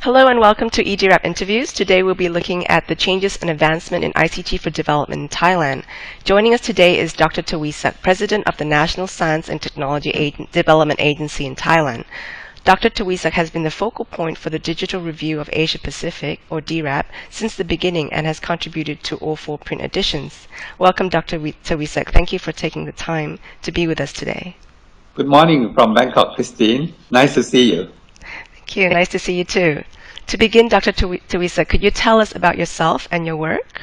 Hello and welcome to e-DIRAP interviews. Today we'll be looking at the changes and advancement in ICT for development in Thailand. Joining us today is Dr. Thaweesak, President of the National Science and Technology Development Agency in Thailand. Dr. Thaweesak has been the focal point for the Digital Review of Asia Pacific, or DIRAP, since the beginning and has contributed to all 4 print editions. Welcome, Dr. Thaweesak. Thank you for taking the time to be with us today. Good morning from Bangkok, Christine. Nice to see you. Thank you. Nice to see you too. To begin, Dr. Thaweesak, could you tell us about yourself and your work?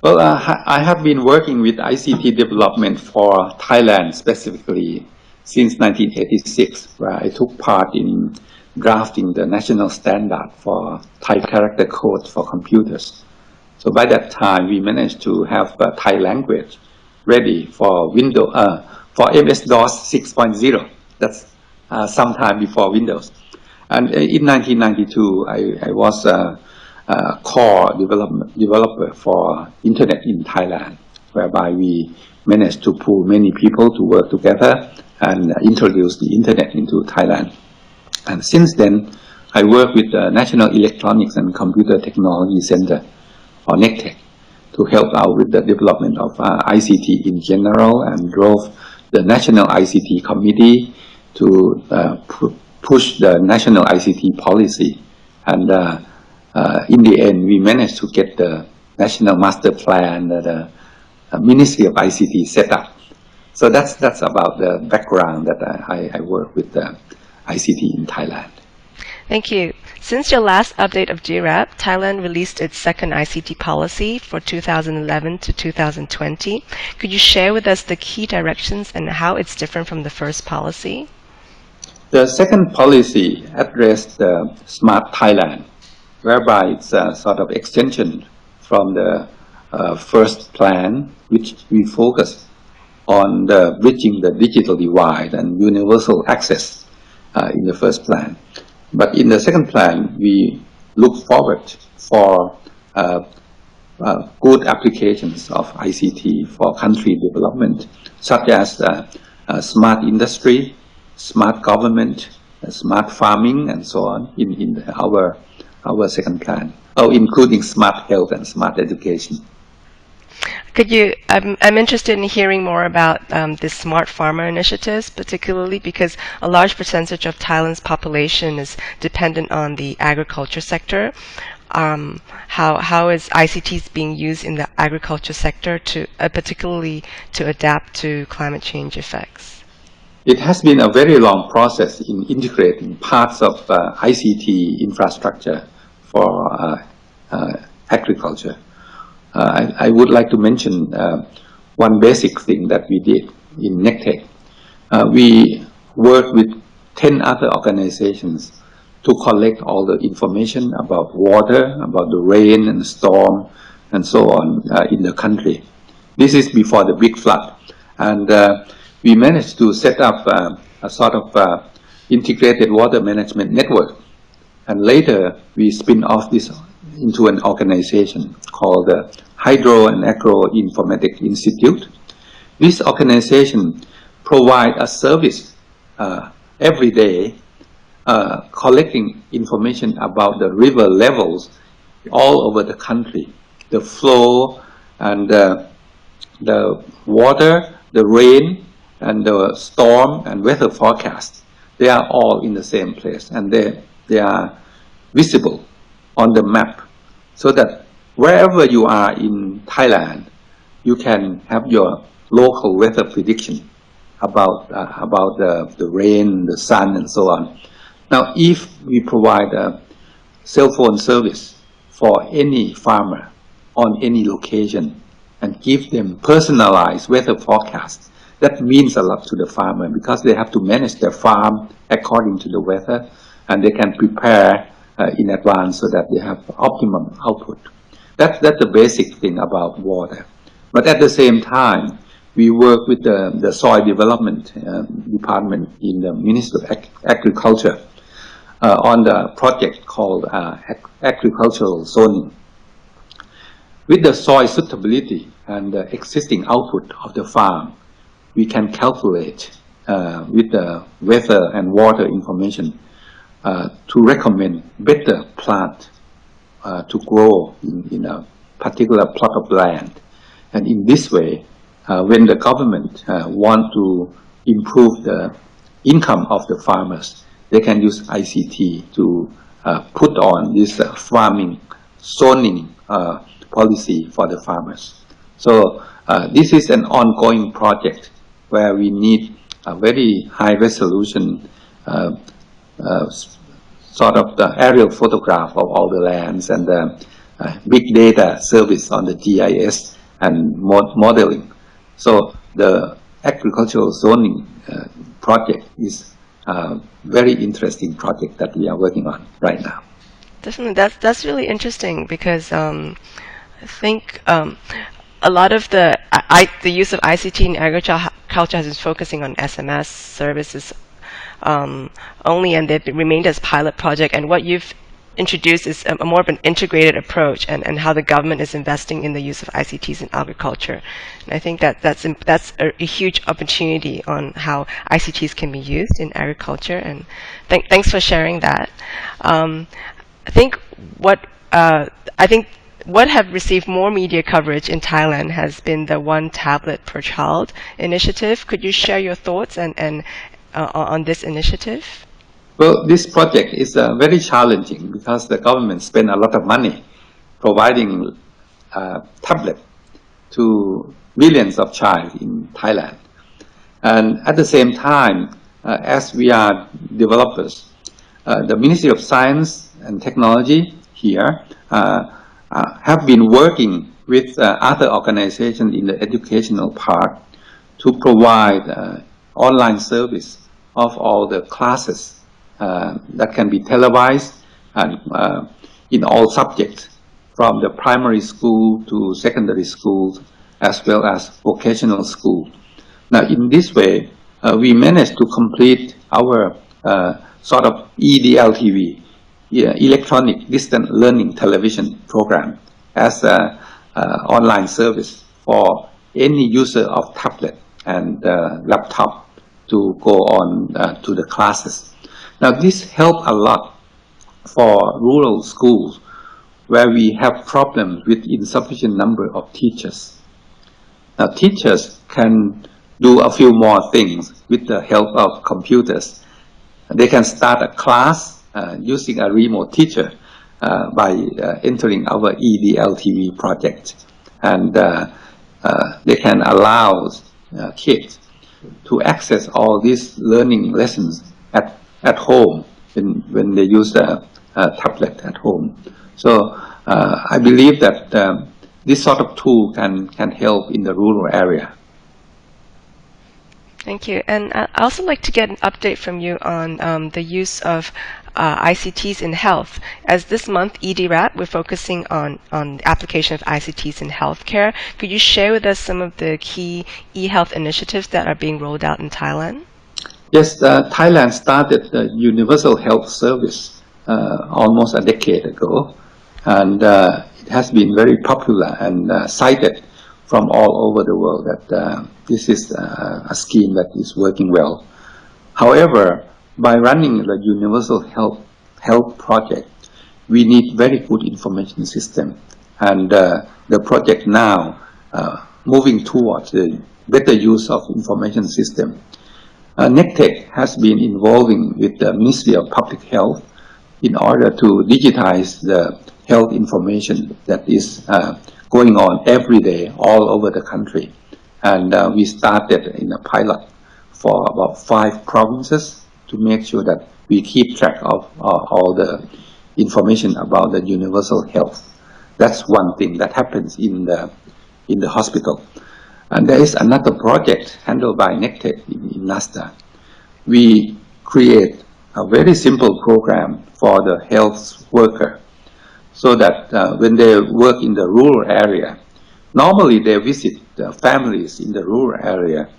Well, I have been working with ICT development for Thailand specifically since 1986, where I took part in drafting the national standard for Thai character code for computers. So by that time, we managed to have Thai language ready for for MS-DOS 6.0. That's sometime before Windows. And in 1992, I was a core developer for Internet in Thailand, whereby we managed to pull many people to work together and introduce the Internet into Thailand. And since then, I work with the National Electronics and Computer Technology Center, or NECTEC, to help out with the development of ICT in general and drove the National ICT Committee to push the National ICT Policy. And in the end, we managed to get the National Master Plan, the Ministry of ICT set up. So that's about the background that I work with the ICT in Thailand. Thank you. Since your last update of DIRAP, Thailand released its second ICT policy for 2011 to 2020. Could you share with us the key directions and how it's different from the first policy? The second policy addressed the Smart Thailand, whereby it's a sort of extension from the first plan, which we focus on bridging the digital divide and universal access in the first plan. But in the second plan, we look forward for good applications of ICT for country development, such as smart industry, smart government, smart farming, and so on in our second plan, including smart health and smart education. Could you? I'm interested in hearing more about the smart farmer initiatives, particularly because a large percentage of Thailand's population is dependent on the agriculture sector. How is ICTs being used in the agriculture sector to particularly to adapt to climate change effects? It has been a very long process in integrating parts of ICT infrastructure for agriculture. I would like to mention one basic thing that we did in NECTEC. We worked with 10 other organizations to collect all the information about water, about the rain and storm, and so on in the country. This is before the big flood. And we managed to set up a sort of integrated water management network. And later, we spin off this into an organization called the Hydro and Agro Informatics Institute. This organization provides a service every day, collecting information about the river levels all over the country, the flow and the water, the rain, and the storm and weather forecast. They are all in the same place, and they are visible on the map, so that wherever you are in Thailand, you can have your local weather prediction about the rain, the sun, and so on. Now, if we provide a cell phone service for any farmer on any location and give them personalized weather forecasts, that means a lot to the farmer, because they have to manage their farm according to the weather, and they can prepare in advance so that they have optimum output. That's the basic thing about water. But at the same time, we work with the soil development department in the Ministry of Agriculture on the project called agricultural zoning. With the soil suitability and the existing output of the farm, we can calculate with the weather and water information to recommend better plant to grow in a particular plot of land. And in this way, when the government want to improve the income of the farmers, they can use ICT to put on this farming zoning policy for the farmers. So this is an ongoing project where we need a very high resolution sort of the aerial photograph of all the lands and the big data service on the GIS and modeling. So the agricultural zoning project is a very interesting project that we are working on right now. Definitely, that's really interesting because I think a lot of the use of ICT in agriculture has been focusing on SMS services only, and they've remained as pilot project. And what you've introduced is a more of an integrated approach, and how the government is investing in the use of ICTs in agriculture. And I think that's a huge opportunity on how ICTs can be used in agriculture. And thanks for sharing that. I think what have received more media coverage in Thailand has been the One Tablet per Child initiative. Could you share your thoughts on this initiative? Well, this project is very challenging because the government spent a lot of money providing tablet to millions of children in Thailand. And at the same time, as we are developers, the Ministry of Science and Technology here have been working with other organizations in the educational part to provide online service of all the classes that can be televised and in all subjects, from the primary school to secondary schools as well as vocational school. Now, in this way, we managed to complete our sort of e-DLTV, electronic distant learning television program, as an online service for any user of tablet and laptop to go on to the classes. Now, this helped a lot for rural schools where we have problems with insufficient number of teachers. Now, teachers can do a few more things with the help of computers. They can start a class using a remote teacher by entering our e-DLTV project. And they can allow kids to access all these learning lessons at home when they use a tablet at home. So I believe that this sort of tool can help in the rural area. Thank you. And I'd also like to get an update from you on the use of ICTs in health. As this month, e-DIRAP, we're focusing on the application of ICTs in healthcare. Could you share with us some of the key e-health initiatives that are being rolled out in Thailand? Yes, Thailand started the universal health service almost a decade ago, and it has been very popular and cited from all over the world that this is a scheme that is working well. However, by running the universal health project, we need very good information system, and the project now moving towards the better use of information system. NECTEC has been involving with the Ministry of Public Health in order to digitize the health information that is going on every day all over the country. And we started in a pilot for about 5 provinces to make sure that we keep track of all the information about the universal health. That's one thing that happens in the hospital. And there is another project handled by NECTEC in NASDA. We create a very simple program for the health worker, so that when they work in the rural area, normally they visit the families in the rural area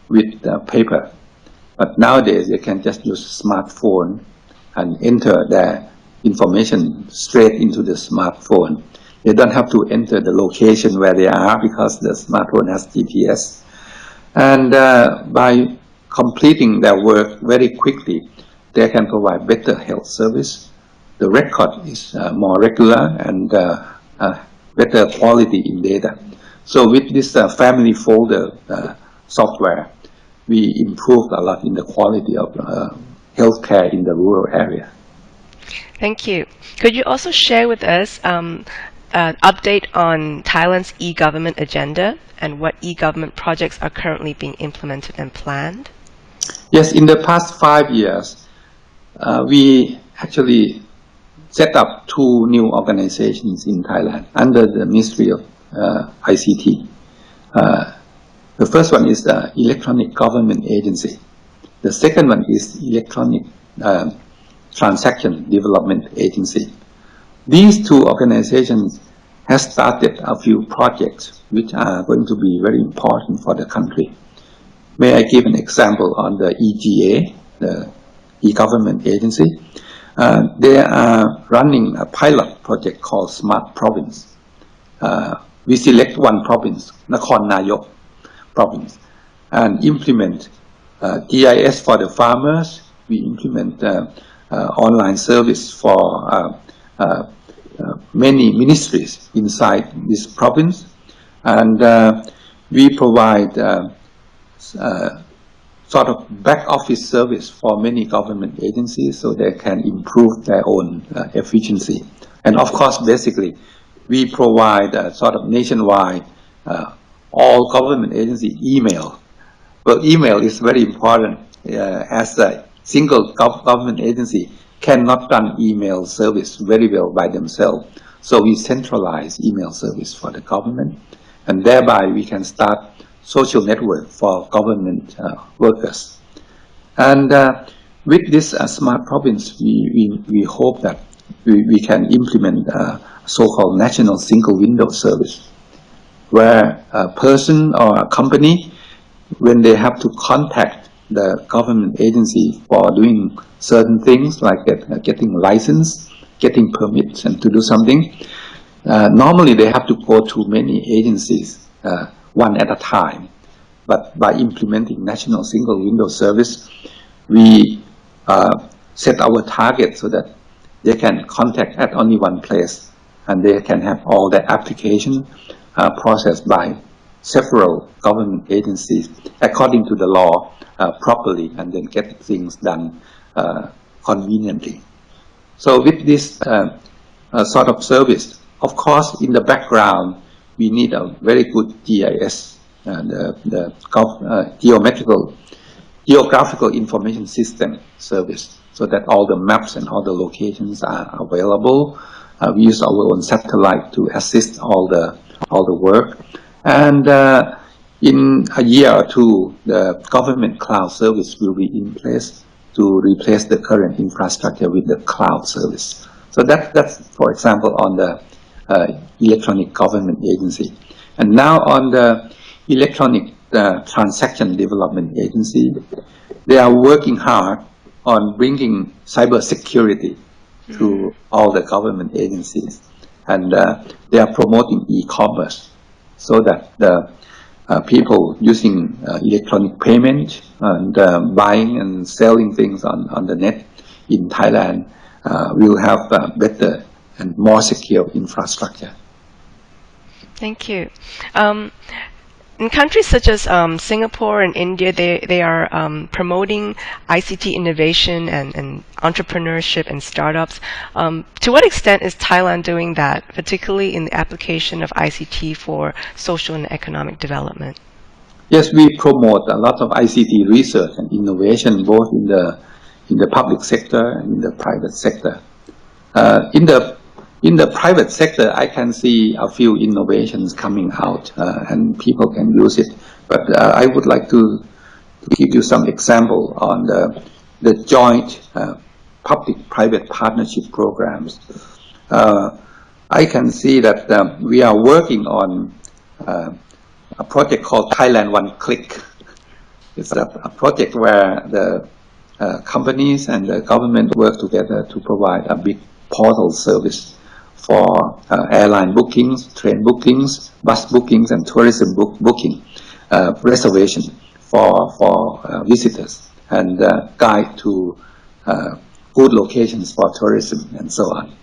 with paper. But nowadays they can just use a smartphone and enter their information straight into the smartphone. They don't have to enter the location where they are because the smartphone has GPS. And by completing their work very quickly, they can provide better health service. The record is more regular and better quality in data. So with this family folder software, we improved a lot in the quality of healthcare in the rural area. Thank you. Could you also share with us an update on Thailand's e-government agenda and what e-government projects are currently being implemented and planned? Yes, in the past 5 years, we actually set up 2 new organizations in Thailand under the Ministry of ICT. The first one is the Electronic Government Agency. The second one is Electronic Transaction Development Agency. These 2 organizations have started a few projects which are going to be very important for the country. May I give an example on the EGA, the e-government agency? They are running a pilot project called Smart Province. We select one province, Nakhon Nayok province, and implement GIS for the farmers. We implement online service for many ministries inside this province, and we provide sort of back office service for many government agencies so they can improve their own efficiency. And of course, basically, we provide sort of nationwide all government agency email. Well, email is very important as a single government agency cannot run email service very well by themselves. So we centralize email service for the government, and thereby we can start social network for government workers. And with this smart province, we hope that we can implement so-called national single window service, where a person or a company, when they have to contact the government agency for doing certain things like getting license, getting permits, and to do something, normally they have to go to many agencies one at a time. But by implementing national single window service, we set our target so that they can contact at only one place, and they can have all their application processed by several government agencies according to the law properly, and then get things done conveniently. So with this sort of service, of course, in the background, we need a very good GIS, geographical information system service, so that all the maps and all the locations are available. We use our own satellite to assist all the work, and in a year or 2, the government cloud service will be in place to replace the current infrastructure with the cloud service. So that's for example on the electronic government agency. And now on the electronic transaction development agency, they are working hard on bringing cyber security to all the government agencies, and they are promoting e-commerce so that the people using electronic payment and buying and selling things on the net in Thailand will have better and more secure infrastructure. Thank you. In countries such as Singapore and India, they are promoting ICT innovation and entrepreneurship and startups. To what extent is Thailand doing that, particularly in the application of ICT for social and economic development? Yes, we promote a lot of ICT research and innovation both in the public sector and in the private sector. In the private sector, I can see a few innovations coming out, and people can use it. But I would like to give you some example on the joint public-private partnership programs. I can see that we are working on a project called Thailand One Click. It's a project where the companies and the government work together to provide a big portal service for airline bookings, train bookings, bus bookings, and tourism booking, reservation for visitors, and guide to good locations for tourism and so on.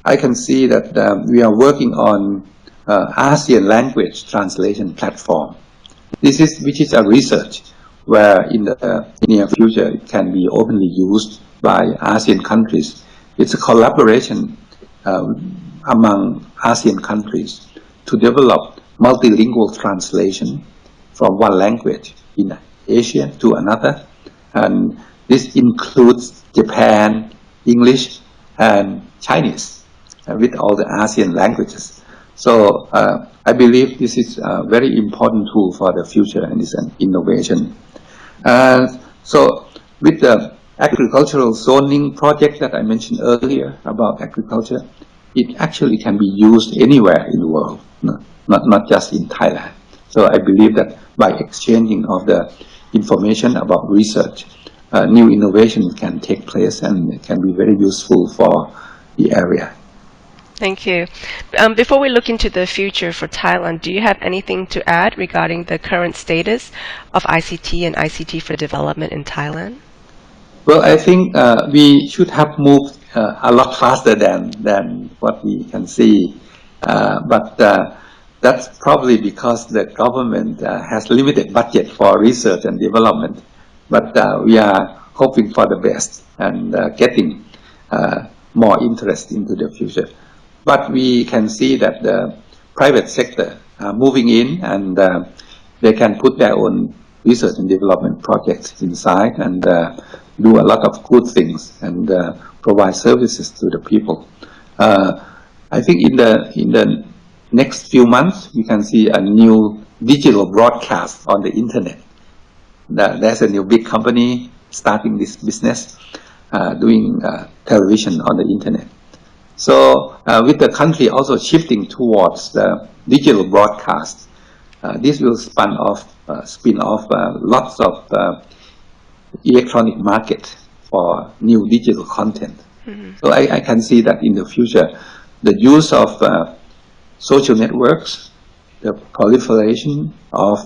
I can see that we are working on ASEAN language translation platform. Which is a research where in the near future it can be openly used by ASEAN countries. It's a collaboration among ASEAN countries to develop multilingual translation from one language in Asia to another. And this includes Japan, English, and Chinese, with all the ASEAN languages. So I believe this is a very important tool for the future and is an innovation. So with the agricultural zoning project that I mentioned earlier about agriculture, it actually can be used anywhere in the world, not just in Thailand. So I believe that by exchanging of the information about research, new innovation can take place and it can be very useful for the area. Thank you. Before we look into the future for Thailand, do you have anything to add regarding the current status of ICT and ICT for development in Thailand? Well, I think we should have moved a lot faster than what we can see. But that's probably because the government has limited budget for research and development. But we are hoping for the best and getting more interest into the future. But we can see that the private sector are moving in and they can put their own research and development projects inside and do a lot of good things and provide services to the people. I think in the next few months, we can see a new digital broadcast on the internet. There's a new big company starting this business, doing television on the internet. So with the country also shifting towards the digital broadcast, this will spin off lots of electronic market for new digital content. Mm-hmm. So I can see that in the future, the use of social networks, the proliferation of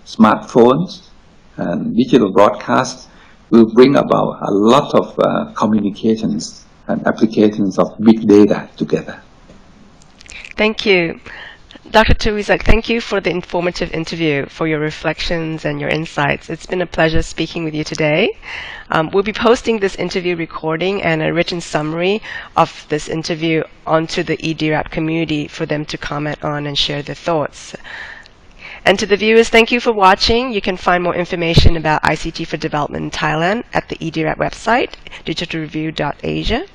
smartphones and digital broadcasts will bring about a lot of communications and applications of big data together. Thank you. Dr. Thaweesak, thank you for the informative interview, for your reflections and your insights. It's been a pleasure speaking with you today. We'll be posting this interview recording and a written summary of this interview onto the e-DIRAP community for them to comment on and share their thoughts. And to the viewers, thank you for watching. You can find more information about ICT for development in Thailand at the e-DIRAP website, digitalreview.asia.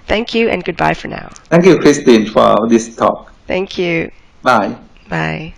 Thank you and goodbye for now. Thank you, Christine, for this talk. Thank you. Bye. Bye.